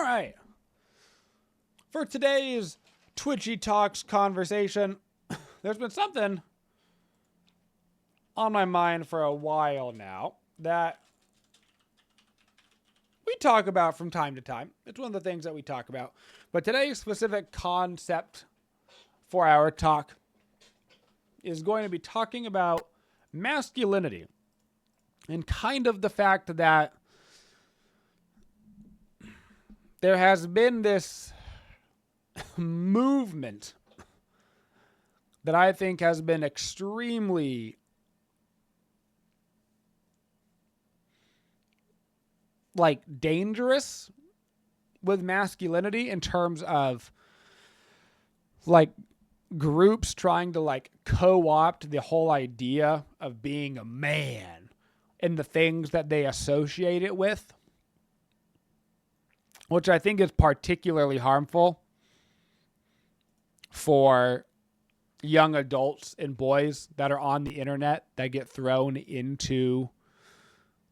All right. For today's Twitchy Talks conversation, there's been something on my mind for a while now that we talk about from time to time. It's one of the things that we talk about. But today's specific concept for our talk is going to be talking about masculinity and kind of the fact that there has been this movement that I think has been extremely dangerous with masculinity in terms of groups trying to co-opt the whole idea of being a man and the things that they associate it with, which I think is particularly harmful for young adults and boys that are on the internet that get thrown into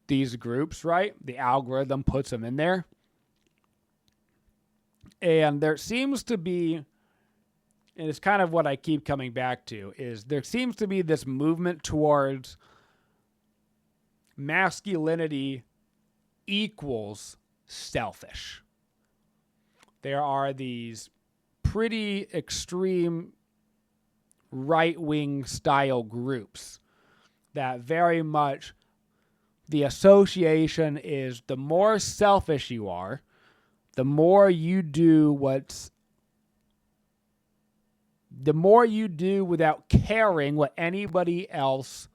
these groups, right? The algorithm puts them in there. And there seems to be, and it's kind of what I keep coming back to, is there seems to be this movement towards masculinity equals selfish. There are these pretty extreme right-wing style groups that very much the association is the more selfish you are, the more you do without caring what anybody else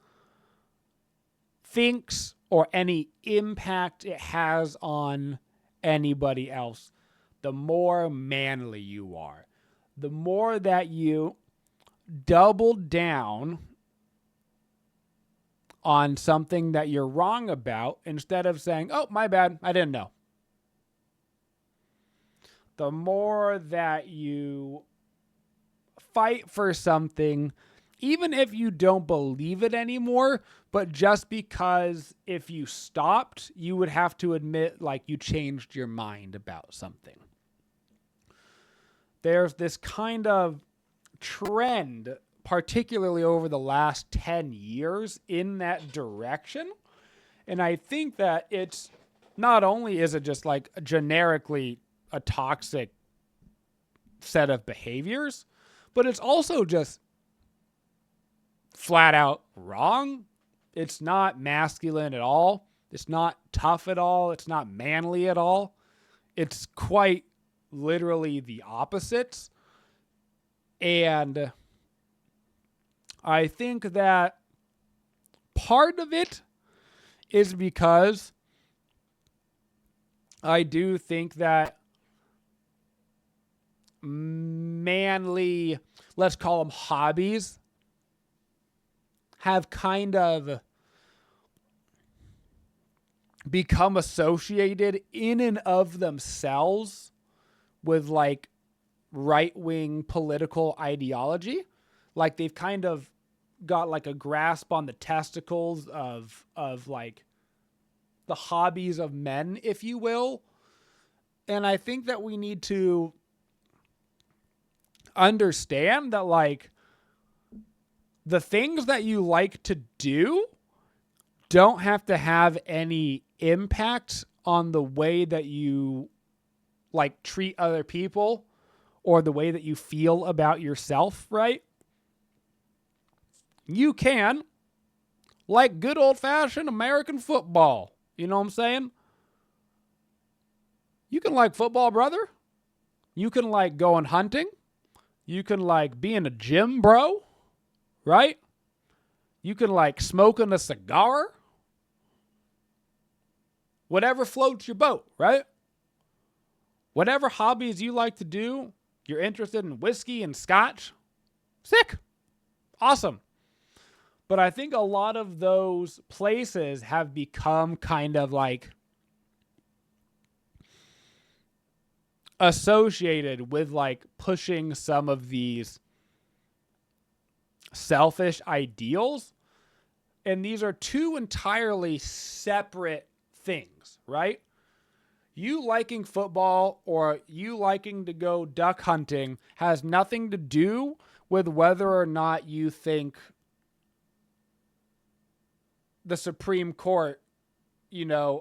thinks or any impact it has on anybody else, the more manly you are. The more that you double down on something that you're wrong about instead of saying, oh, my bad, I didn't know. The more that you fight for something, even if you don't believe it anymore, but just because if you stopped, you would have to admit you changed your mind about something. There's this kind of trend, particularly over the last 10 years, in that direction. And I think that it's not only is it just generically a toxic set of behaviors, but it's also just flat out wrong. It's not masculine at all. It's not tough at all. It's not manly at all. It's quite literally the opposites. And I think that part of it is because I do think that manly, let's call them hobbies, have kind of become associated in and of themselves with right-wing political ideology. They've kind of got a grasp on the testicles of the hobbies of men, if you will. And I think that we need to understand that the things that you like to do don't have to have any impact on the way that you treat other people or the way that you feel about yourself, right? You can good old-fashioned American football. You know what I'm saying? You can football, brother. You can going hunting. You can be in a gym, bro. Right? You can smoking a cigar. Whatever floats your boat, right? Whatever hobbies you like to do, you're interested in whiskey and scotch. Sick. Awesome. But I think a lot of those places have become kind of associated with pushing some of these selfish ideals. And these are two entirely separate things, right? You liking football or you liking to go duck hunting has nothing to do with whether or not you think the Supreme Court,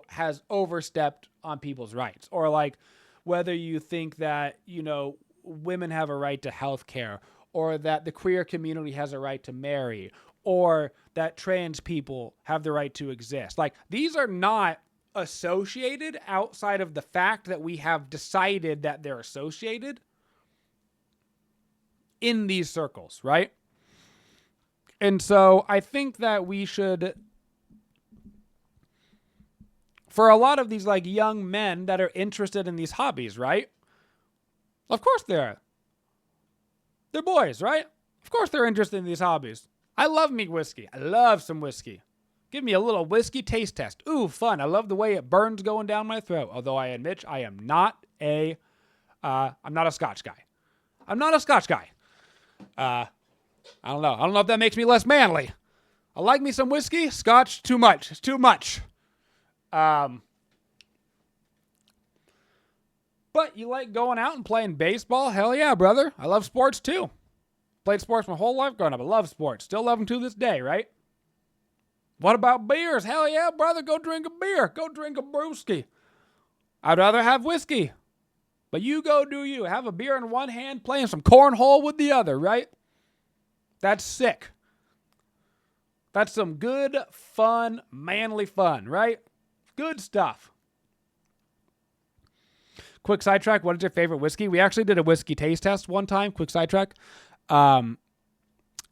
has overstepped on people's rights, or like whether you think that, women have a right to health care, or that the queer community has a right to marry, or that trans people have the right to exist. Like, these are not associated outside of the fact that we have decided that they're associated in these circles, right? And so I think that we should, for a lot of these like young men that are interested in these hobbies, right? Of course they're boys, right? Of course they're interested in these hobbies. I love me whiskey. I love some whiskey. Give me a little whiskey taste test. Ooh, fun. I love the way it burns going down my throat. Although I admit I am not I'm not a Scotch guy. I'm not a Scotch guy. I don't know. I don't know if that makes me less manly. I like me some whiskey. Scotch, too much. It's too much. But you like going out and playing baseball? Hell yeah, brother. I love sports too. Played sports my whole life growing up. I love sports. Still love them to this day, right? What about beers? Hell yeah, brother. Go drink a beer. Go drink a brewski. I'd rather have whiskey. But you go do you. Have a beer in one hand, playing some cornhole with the other, right? That's sick. That's some good, fun, manly fun, right? Good stuff. Quick sidetrack. What is your favorite whiskey? We actually did a whiskey taste test one time. Quick sidetrack.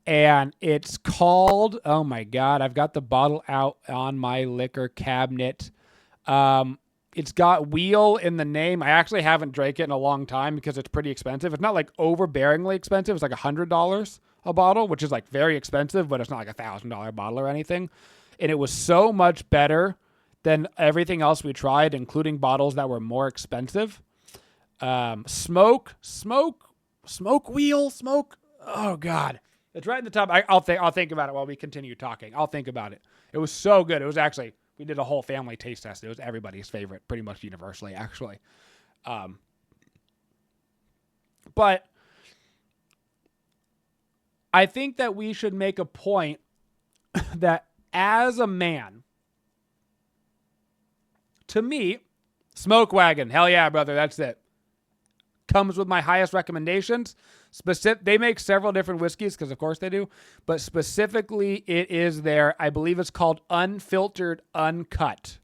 And it's called, oh my God, I've got the bottle out on my liquor cabinet. It's got wheel in the name. I actually haven't drank it in a long time because it's pretty expensive. It's not like overbearingly expensive. It's like $100 a bottle, which is like very expensive, but it's not like $1,000 bottle or anything. And it was so much better than everything else we tried, including bottles that were more expensive. Smoke wheel. Oh God. It's right in the top. I'll think about it while we continue talking. I'll think about it. It was so good. It was actually, we did a whole family taste test. It was everybody's favorite, pretty much universally, actually. But I think that we should make a point that as a man, to me, Smoke Wagon, hell yeah, brother, that's it. Comes with my highest recommendations. They make several different whiskeys, because of course they do, but specifically it is I believe it's called Unfiltered Uncut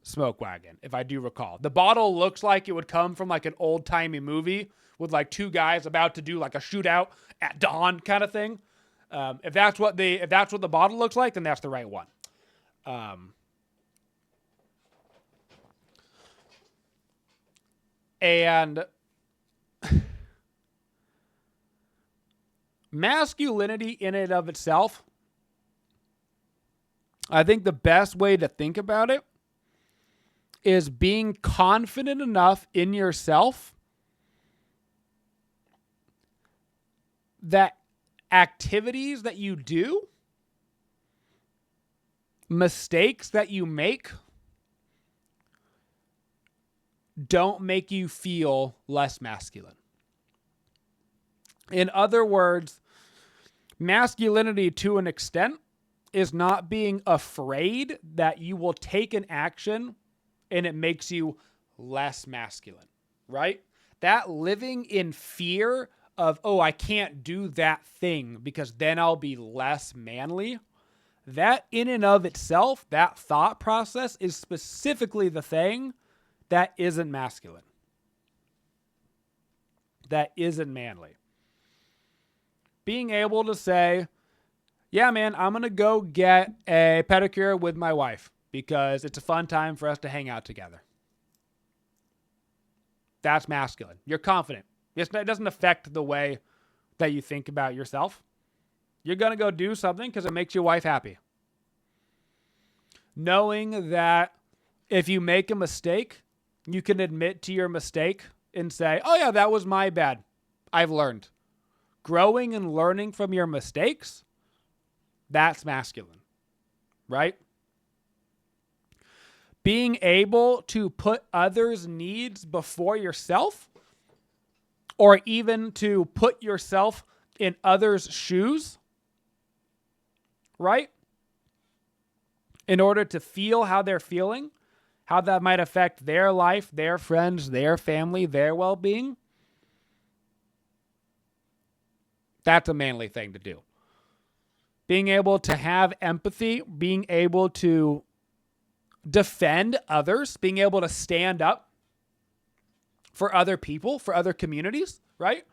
Smoke Wagon, if I do recall. The bottle looks like it would come from like an old-timey movie with like two guys about to do like a shootout at dawn kind of thing. If that's what the bottle looks like, then that's the right one. And masculinity in and of itself, I think the best way to think about it is being confident enough in yourself that activities that you do, mistakes that you make, don't make you feel less masculine. In other words, masculinity to an extent is not being afraid that you will take an action and it makes you less masculine, right? That living in fear of, oh, I can't do that thing because then I'll be less manly. That in and of itself, that thought process is specifically the thing that isn't masculine. That isn't manly. Being able to say, yeah, man, I'm going to go get a pedicure with my wife because it's a fun time for us to hang out together. That's masculine. You're confident. It doesn't affect the way that you think about yourself. You're going to go do something because it makes your wife happy. Knowing that if you make a mistake, you can admit to your mistake and say, oh yeah, that was my bad. I've learned. Growing and learning from your mistakes, that's masculine, right? being able to put others' needs before yourself, or even to put yourself in others' shoes, right? In order to feel how they're feeling, how that might affect their life, their friends, their family, their well-being. That's a manly thing to do. Being able to have empathy, being able to defend others, being able to stand up for other people, for other communities, right?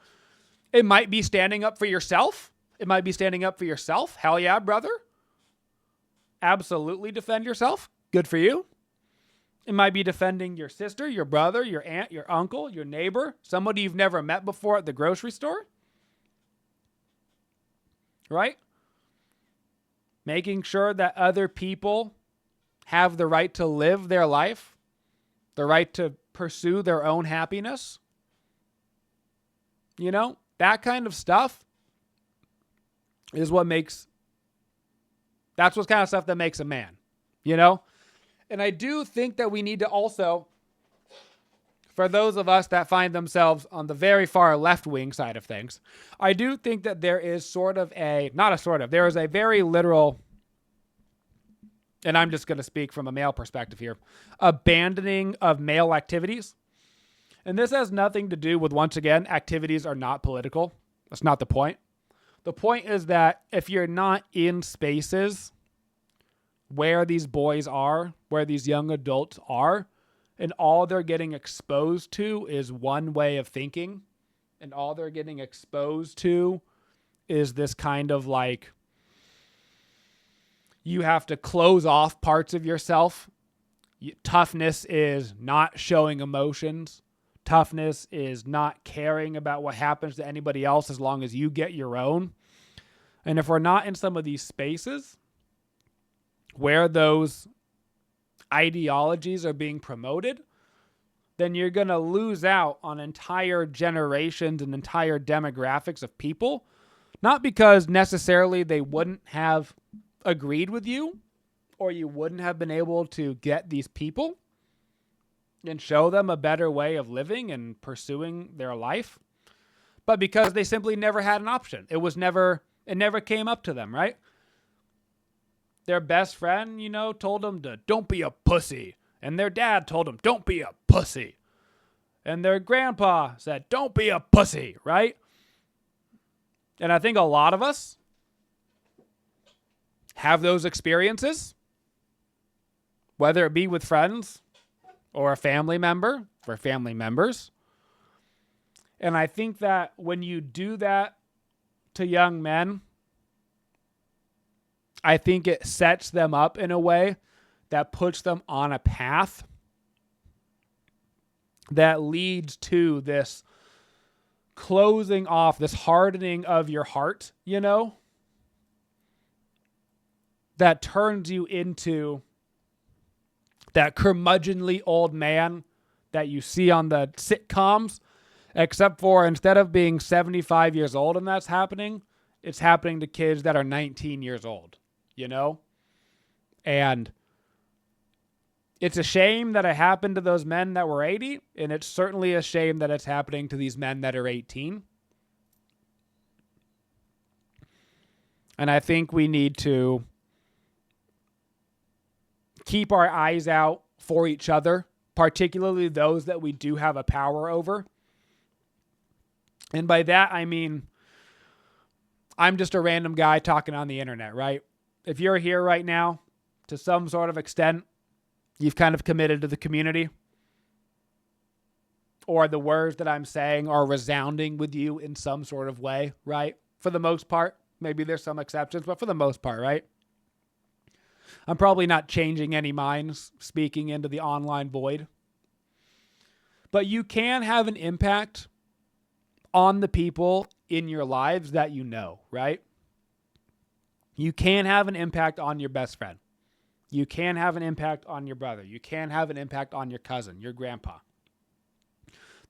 It might be standing up for yourself. It might be standing up for yourself. Hell yeah, brother. Absolutely defend yourself. Good for you. It might be defending your sister, your brother, your aunt, your uncle, your neighbor, somebody you've never met before at the grocery store. Right? Making sure that other people have the right to live their life, the right to pursue their own happiness. You know, that kind of stuff is that's what kind of stuff that makes a man, you know? And I do think that we need to also, for those of us that find themselves on the very far left-wing side of things, I do think that there is there is a very literal, and I'm just going to speak from a male perspective here, abandoning of male activities. And this has nothing to do with, once again, activities are not political. That's not the point. The point is that if you're not in spaces where these boys are, where these young adults are, and all they're getting exposed to is one way of thinking, and all they're getting exposed to is this kind of like, you have to close off parts of yourself. Toughness is not showing emotions. Toughness is not caring about what happens to anybody else as long as you get your own. And if we're not in some of these spaces where those ideologies are being promoted, then you're going to lose out on entire generations and entire demographics of people. Not because necessarily they wouldn't have agreed with you, or you wouldn't have been able to get these people and show them a better way of living and pursuing their life, but because they simply never had an option. It never came up to them, right? Their best friend, told them to don't be a pussy. And their dad told them, don't be a pussy. And their grandpa said, don't be a pussy, right? And I think a lot of us have those experiences, whether it be with friends or a family member or family members. And I think that when you do that to young men, I think it sets them up in a way that puts them on a path that leads to this closing off, this hardening of your heart, that turns you into that curmudgeonly old man that you see on the sitcoms, except for instead of being 75 years old and that's happening, it's happening to kids that are 19 years old, And it's a shame that it happened to those men that were 80, and it's certainly a shame that it's happening to these men that are 18. And I think we need to keep our eyes out for each other, particularly those that we do have a power over. And by that, I mean, I'm just a random guy talking on the internet, right? If you're here right now, to some sort of extent, you've kind of committed to the community, or the words that I'm saying are resounding with you in some sort of way, right? For the most part, maybe there's some exceptions, but for the most part, right? I'm probably not changing any minds speaking into the online void. But you can have an impact on the people in your lives that you know, right? You can have an impact on your best friend. You can have an impact on your brother. You can have an impact on your cousin, your grandpa.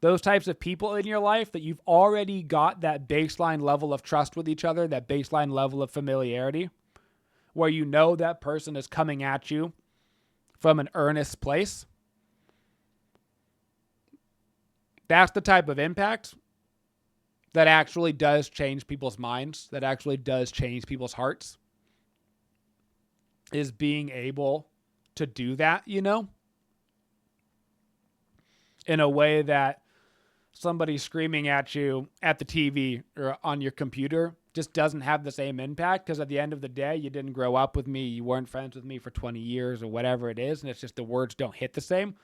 Those types of people in your life that you've already got that baseline level of trust with each other, that baseline level of familiarity, where you know that person is coming at you from an earnest place, that's the type of impact that actually does change people's minds, that actually does change people's hearts, is being able to do that, you know, in a way that somebody screaming at you at the TV or on your computer just doesn't have the same impact, because at the end of the day, you didn't grow up with me, you weren't friends with me for 20 years or whatever it is, and it's just the words don't hit the same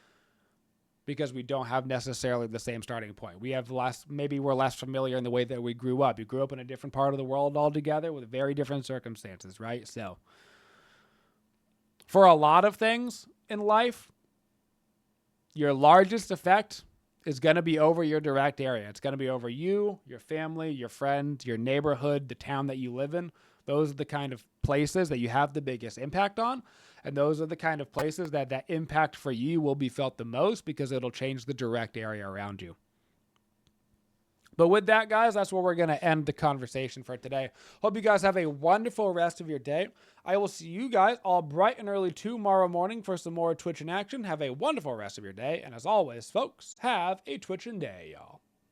because we don't have necessarily the same starting point. We have less, maybe we're less familiar in the way that we grew up. You grew up in a different part of the world altogether with very different circumstances, right? So for a lot of things in life, your largest effect is going to be over your direct area. It's going to be over you, your family, your friends, your neighborhood, the town that you live in. Those are the kind of places that you have the biggest impact on. And those are the kind of places that that impact for you will be felt the most, because it'll change the direct area around you. But with that, guys, that's where we're going to end the conversation for today. Hope you guys have a wonderful rest of your day. I will see you guys all bright and early tomorrow morning for some more Twitch in action. Have a wonderful rest of your day. And as always, folks, have a Twitch in day, y'all.